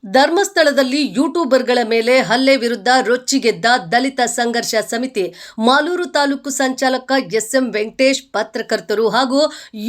ಧರ್ಮಸ್ಥಳದಲ್ಲಿ ಯೂಟ್ಯೂಬರ್ಗಳ ಮೇಲೆ ಹಲ್ಲೆ ವಿರುದ್ಧ ರೊಚ್ಚಿಗೆದ್ದ ದಲಿತ ಸಂಘರ್ಷ ಸಮಿತಿ ಮಾಲೂರು ತಾಲೂಕು ಸಂಚಾಲಕ ಎಸ್ಎಂ ವೆಂಕಟೇಶ್ ಪತ್ರಕರ್ತರು ಹಾಗೂ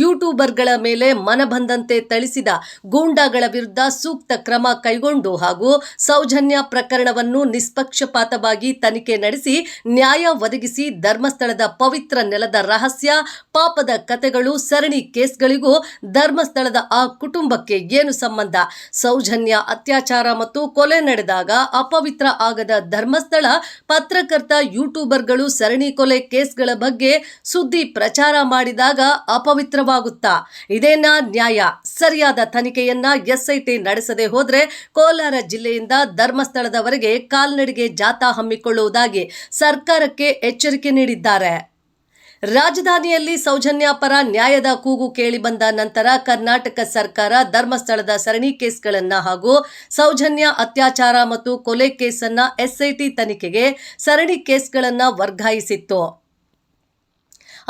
ಯೂಟ್ಯೂಬರ್ಗಳ ಮೇಲೆ ಮನಬಂದಂತೆ ಥಳಿಸಿದ ಗೂಂಡಾಗಳ ವಿರುದ್ಧ ಸೂಕ್ತ ಕ್ರಮ ಕೈಗೊಂಡು ಹಾಗೂ ಸೌಜನ್ಯ ಪ್ರಕರಣವನ್ನು ನಿಷ್ಪಕ್ಷಪಾತವಾಗಿ ತನಿಖೆ ನಡೆಸಿ ನ್ಯಾಯ ಒದಗಿಸಿ ಧರ್ಮಸ್ಥಳದ ಪವಿತ್ರ ನೆಲದ ರಹಸ್ಯ ಪಾಪದ ಕಥೆಗಳು ಸರಣಿ ಕೇಸ್ಗಳಿಗೂ ಧರ್ಮಸ್ಥಳದ ಆ ಕುಟುಂಬಕ್ಕೆ ಏನು ಸಂಬಂಧ, ಸೌಜನ್ಯ ಅತ್ಯಾಚಾರ ಮತ್ತು ಕೊಲೆ ನಡೆದಾಗ ಅಪವಿತ್ರ ಆಗದ ಧರ್ಮಸ್ಥಳ, ಪತ್ರಕರ್ತ ಯೂಟ್ಯೂಬರ್ಗಳು ಸರಣಿ ಕೊಲೆ ಕೇಸ್ಗಳ ಬಗ್ಗೆ ಸುದ್ದಿ ಪ್ರಚಾರ ಮಾಡಿದಾಗ ಅಪವಿತ್ರವಾಗುತ್ತಾ? ಇದೇನಾ ನ್ಯಾಯ? ಸರಿಯಾದ ತನಿಖೆಯನ್ನ ಎಸ್ಐಟಿ ನಡೆಸದೆ ಹೋದ್ರೆ ಕೋಲಾರ ಜಿಲ್ಲೆಯಿಂದ ಧರ್ಮಸ್ಥಳದವರೆಗೆ ಕಾಲ್ನಡಿಗೆ ಜಾಥಾ ಹಮ್ಮಿಕೊಳ್ಳುವುದಾಗಿ ಸರ್ಕಾರಕ್ಕೆ ಎಚ್ಚರಿಕೆ ನೀಡಿದ್ದಾರೆ. ರಾಜಧಾನಿಯಲ್ಲಿ ಸೌಜನ್ಯ ಪರ ನ್ಯಾಯದ ಕೂಗು ಕೇಳಿಬಂದ ನಂತರ ಕರ್ನಾಟಕ ಸರ್ಕಾರ ಧರ್ಮಸ್ಥಳದ ಸರಣಿ ಕೇಸ್ಗಳನ್ನು ಹಾಗೂ ಸೌಜನ್ಯ ಅತ್ಯಾಚಾರ ಮತ್ತು ಕೊಲೆ ಕೇಸನ್ನು ಎಸ್ಐಟಿ ತನಿಖೆಗೆ ಸರಣಿ ಕೇಸ್ಗಳನ್ನು ವರ್ಗಾಯಿಸಿತ್ತು.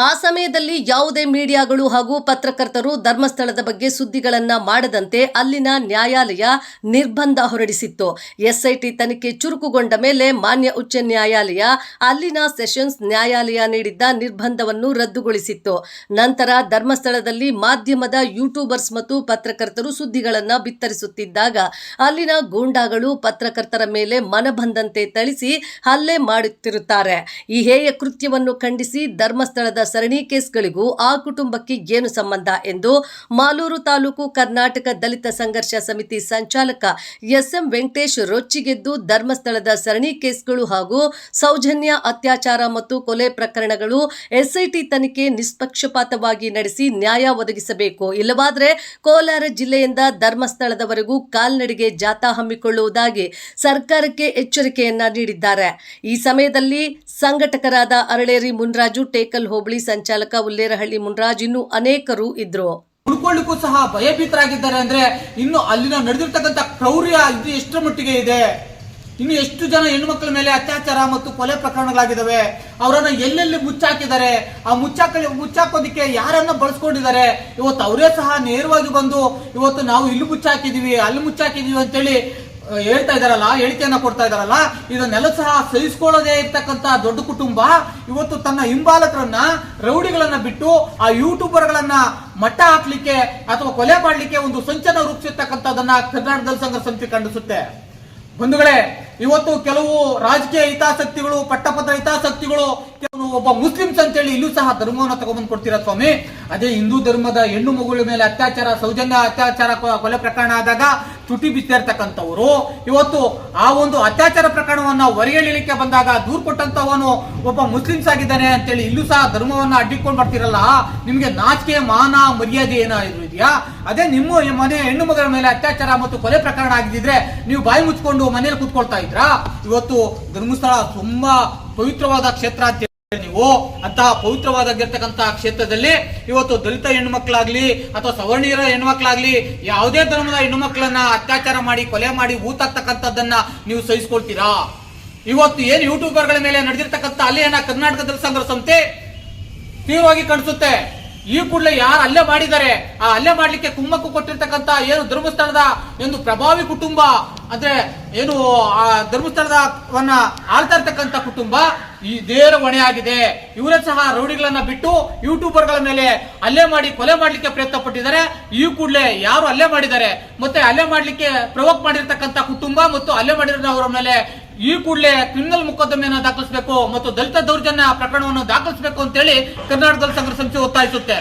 ಆ ಸಮಯದಲ್ಲಿ ಯಾವುದೇ ಮೀಡಿಯಾಗಳು ಹಾಗೂ ಪತ್ರಕರ್ತರು ಧರ್ಮಸ್ಥಳದ ಬಗ್ಗೆ ಸುದ್ದಿಗಳನ್ನು ಮಾಡದಂತೆ ಅಲ್ಲಿನ ನ್ಯಾಯಾಲಯ ನಿರ್ಬಂಧ ಹೊರಡಿಸಿತ್ತು. ಎಸ್ಐಟಿ ತನಿಖೆ ಚುರುಕುಗೊಂಡ ಮೇಲೆ ಮಾನ್ಯ ಉಚ್ಚ ನ್ಯಾಯಾಲಯ ಅಲ್ಲಿನ ಸೆಷನ್ಸ್ ನ್ಯಾಯಾಲಯ ನೀಡಿದ್ದ ನಿರ್ಬಂಧವನ್ನು ರದ್ದುಗೊಳಿಸಿತ್ತು. ನಂತರ ಧರ್ಮಸ್ಥಳದಲ್ಲಿ ಮಾಧ್ಯಮದ ಯೂಟ್ಯೂಬರ್ಸ್ ಮತ್ತು ಪತ್ರಕರ್ತರು ಸುದ್ದಿಗಳನ್ನು ಬಿತ್ತರಿಸುತ್ತಿದ್ದಾಗ ಅಲ್ಲಿನ ಗೂಂಡಾಗಳು ಪತ್ರಕರ್ತರ ಮೇಲೆ ಮನಬಂದಂತೆ ಥಳಿಸಿ ಹಲ್ಲೆ ಮಾಡುತ್ತಿರುತ್ತಾರೆ. ಈ ಹೇಯ ಕೃತ್ಯವನ್ನು ಖಂಡಿಸಿ ಧರ್ಮಸ್ಥಳದ ಸರಣಿ ಕೇಸ್ಗಳಿಗೂ ಆ ಕುಟುಂಬಕ್ಕೆ ಏನು ಸಂಬಂಧ ಎಂದು ಮಾಲೂರು ತಾಲೂಕು ಕರ್ನಾಟಕ ದಲಿತ ಸಂಘರ್ಷ ಸಮಿತಿ ಸಂಚಾಲಕ ಎಸ್ಎಂ ವೆಂಕಟೇಶ್ ರೊಚ್ಚಿಗೆದ್ದು ಧರ್ಮಸ್ಥಳದ ಸರಣಿ ಕೇಸ್ಗಳು ಹಾಗೂ ಸೌಜನ್ಯ ಅತ್ಯಾಚಾರ ಮತ್ತು ಕೊಲೆ ಪ್ರಕರಣಗಳು ಎಸ್ಐಟಿ ತನಿಖೆ ನಿಷ್ಪಕ್ಷಪಾತವಾಗಿ ನಡೆಸಿ ನ್ಯಾಯ ಒದಗಿಸಬೇಕು, ಇಲ್ಲವಾದರೆ ಕೋಲಾರ ಜಿಲ್ಲೆಯಿಂದ ಧರ್ಮಸ್ಥಳದವರೆಗೂ ಕಾಲ್ನಡಿಗೆ ಜಾಥಾ ಹಮ್ಮಿಕೊಳ್ಳುವುದಾಗಿ ಸರ್ಕಾರಕ್ಕೆ ಎಚ್ಚರಿಕೆಯನ್ನ ನೀಡಿದ್ದಾರೆ. ಈ ಸಮಯದಲ್ಲಿ ಸಂಘಟಕರಾದ ಅರಳೇರಿ ಮುನ್ರಾಜು, ಟೇಕಲ್ ಹೋಬಳಿ ಸಂಚಾಲಕ ಉಲ್ಲೇರಹಳ್ಳಿ ಮುನ್ರಾಜ್, ಇನ್ನು ಅನೇಕರು ಇದ್ರು. ಉಳ್ಕೊಳ್ಳಿಕ್ಕೂ ಸಹ ಭಯಭೀತರಾಗಿದ್ದಾರೆ. ಅಂದ್ರೆ ಇನ್ನು ಅಲ್ಲಿನ ನಡೆದಿರ್ತಕ್ಕಂಥ ಕ್ರೌರ್ಯ ಇದು ಎಷ್ಟರ ಮಟ್ಟಿಗೆ ಇದೆ, ಇನ್ನು ಎಷ್ಟು ಜನ ಹೆಣ್ಣುಮಕ್ಕಳ ಮೇಲೆ ಅತ್ಯಾಚಾರ ಮತ್ತು ಕೊಲೆ ಪ್ರಕರಣಗಳಾಗಿದ್ದಾವೆ, ಅವರನ್ನ ಎಲ್ಲೆಲ್ಲಿ ಮುಚ್ಚಾಕಿದ್ದಾರೆ, ಆ ಮುಚ್ಚಾಕೋದಿಕ್ಕೆ ಯಾರನ್ನ ಬಳಸ್ಕೊಂಡಿದ್ದಾರೆ, ಇವತ್ತು ಅವರೇ ಸಹ ನೇರವಾಗಿ ಬಂದು ಇವತ್ತು ನಾವು ಇಲ್ಲಿ ಮುಚ್ಚಾಕಿದೀವಿ ಅಲ್ಲಿ ಮುಚ್ಚಾಕಿದೀವಿ ಅಂತೇಳಿ ಹೇಳ್ತಾ ಇದಾರಲ್ಲ, ಹೇಳಿಕೆಯನ್ನ ಕೊಡ್ತಾ ಇದಾರಲ್ಲ, ಇದನ್ನೆಲ್ಲ ಸಹ ಸಹಿಸಿಕೊಳ್ಳದೆ ಇರ್ತಕ್ಕಂತ ದೊಡ್ಡ ಕುಟುಂಬ ಇವತ್ತು ತನ್ನ ಹಿಂಬಾಲಕರನ್ನ, ರೌಡಿಗಳನ್ನ ಬಿಟ್ಟು ಆ ಯೂಟ್ಯೂಬರ್ಗಳನ್ನ ಮಟ್ಟ ಹಾಕ್ಲಿಕ್ಕೆ ಅಥವಾ ಕೊಲೆ ಮಾಡ್ಲಿಕ್ಕೆ ಒಂದು ಸಂಚನ ರೂಪಿಸಿರ್ತಕ್ಕಂಥದನ್ನ ಕರ್ನಾಟಕದಲ್ಲಿ ಸಂಘರ್ಷ ಸಮಿತಿ ಖಂಡಿಸುತ್ತೆ. ಬಂಧುಗಳೇ, ಇವತ್ತು ಕೆಲವು ರಾಜಕೀಯ ಹಿತಾಸಕ್ತಿಗಳು, ಪಟ್ಟಪತ್ರ ಹಿತಾಸಕ್ತಿಗಳು, ಒಬ್ಬ ಮುಸ್ಲಿಮ್ಸ್ ಅಂತೇಳಿ ಇಲ್ಲೂ ಸಹ ಧರ್ಮವನ್ನು ತಗೊಂಡ್ಬಂದು ಕೊಡ್ತೀರಾ ಸ್ವಾಮಿ. ಅದೇ ಹಿಂದೂ ಧರ್ಮದ ಹೆಣ್ಣು ಮಗುಳ ಮೇಲೆ ಅತ್ಯಾಚಾರ, ಸೌಜನ್ಯ ಅತ್ಯಾಚಾರ ಕೊಲೆ ಪ್ರಕರಣ ಆದಾಗ ತುಟಿ ಬಿತ್ತಿರ್ತಕ್ಕಂಥವ್ರು ಇವತ್ತು ಆ ಒಂದು ಅತ್ಯಾಚಾರ ಪ್ರಕರಣವನ್ನ ಹೊರಗೆಳಿಲಿಕ್ಕೆ ಬಂದಾಗ ದೂರು ಕೊಟ್ಟಂತವನು ಒಬ್ಬ ಮುಸ್ಲಿಮ್ಸ್ ಆಗಿದ್ದಾನೆ ಅಂತೇಳಿ ಇಲ್ಲೂ ಸಹ ಧರ್ಮವನ್ನ ಅಡ್ಡಿಕೊಂಡು ಬರ್ತಿರಲ್ಲ, ನಿಮ್ಗೆ ನಾಚಿಕೆ ಮಾನ ಮರ್ಯಾದೆ ಏನಾದ್ರು ಇದೆಯಾ? ಅದೇ ನಿಮ್ಮ ಮನೆ ಹೆಣ್ಣು ಮಗಳ ಮೇಲೆ ಅತ್ಯಾಚಾರ ಮತ್ತು ಕೊಲೆ ಪ್ರಕರಣ ಆಗಿದ್ರೆ ನೀವು ಬಾಯಿ ಮುಚ್ಕೊಂಡು ಮನೇಲಿ ಕೂತ್ಕೊಳ್ತಾ ಇದ್ರಾ? ಇವತ್ತು ಧರ್ಮಸ್ಥಳ ತುಂಬಾ ಪವಿತ್ರವಾದ ಕ್ಷೇತ್ರ ಅಂತ ನೀವು ಅಂತಹ ಪವಿತ್ರವಾಗಿರ್ತಕ್ಕಂತಹ ಕ್ಷೇತ್ರದಲ್ಲಿ ಇವತ್ತು ದಲಿತ ಹೆಣ್ಣು ಮಕ್ಕಳಾಗ್ಲಿ ಅಥವಾ ಸವರ್ಣೀಯರ ಹೆಣ್ಣು ಮಕ್ಕಳಾಗ್ಲಿ ಯಾವುದೇ ಧರ್ಮದ ಹೆಣ್ಣು ಮಕ್ಕಳನ್ನ ಅತ್ಯಾಚಾರ ಮಾಡಿ ಕೊಲೆ ಮಾಡಿ ಊತಾಕ್ತಕ್ಕಂಥದ್ದನ್ನ ನೀವು ಸಹಿಸ್ಕೊಳ್ತೀರಾ? ಇವತ್ತು ಏನು ಯೂಟ್ಯೂಬರ್ಗಳ ಮೇಲೆ ನಡೆದಿರ್ತಕ್ಕಂಥ ಅಲ್ಲಿಯನ್ನ ಕರ್ನಾಟಕ ದಲಿತ ಸಂಘರ್ಷ ಸಮಿತಿ ತೀವ್ರವಾಗಿ ಖಂಡಿಸುತ್ತೆ. ಈ ಕೂಡಲೇ ಯಾರು ಅಲ್ಲೇ ಮಾಡಿದ್ದಾರೆ, ಆ ಅಲ್ಲೇ ಮಾಡ್ಲಿಕ್ಕೆ ಕುಮ್ಮಕ್ಕು ಕೊಟ್ಟಿರ್ತಕ್ಕಂಥ ಏನು ಧರ್ಮಸ್ಥಳದ ಒಂದು ಪ್ರಭಾವಿ ಕುಟುಂಬ ಅಂದ್ರೆ ಏನು ಆ ಧರ್ಮಸ್ಥಳದವನ್ನ ಆಳ್ತಾ ಇರ್ತಕ್ಕಂಥ ಕುಟುಂಬ ಇದೇರ ಹೊಣೆ ಆಗಿದೆ. ಇವರೇ ಸಹ ರೌಡಿಗಳನ್ನ ಬಿಟ್ಟು ಯೂಟ್ಯೂಬರ್ಗಳ ಮೇಲೆ ಅಲ್ಲೇ ಮಾಡಿ ಕೊಲೆ ಮಾಡ್ಲಿಕ್ಕೆ ಪ್ರಯತ್ನ ಪಟ್ಟಿದ್ದಾರೆ. ಈ ಕೂಡಲೇ ಯಾರು ಅಲ್ಲೇ ಮಾಡಿದ್ದಾರೆ ಮತ್ತೆ ಅಲ್ಲೇ ಮಾಡ್ಲಿಕ್ಕೆ ಪ್ರವೋಕ್ ಮಾಡಿರ್ತಕ್ಕಂಥ ಕುಟುಂಬ ಮತ್ತು ಅಲ್ಲೇ ಮಾಡಿರೋರ ಮೇಲೆ ಈ ಕೂಡಲೇ ಕ್ರಿಮಿನಲ್ ಮೊಕದ್ದಮೆಯನ್ನು ದಾಖಲಿಸಬೇಕು ಮತ್ತು ದಲಿತ ದೌರ್ಜನ್ಯ ಪ್ರಕರಣವನ್ನು ದಾಖಲಿಸಬೇಕು ಅಂತೇಳಿ ಕರ್ನಾಟಕದಲ್ಲಿ ಸಂಘರ್ಷ ಸಮಿತಿ ಒತ್ತಾಯಿಸುತ್ತೆ.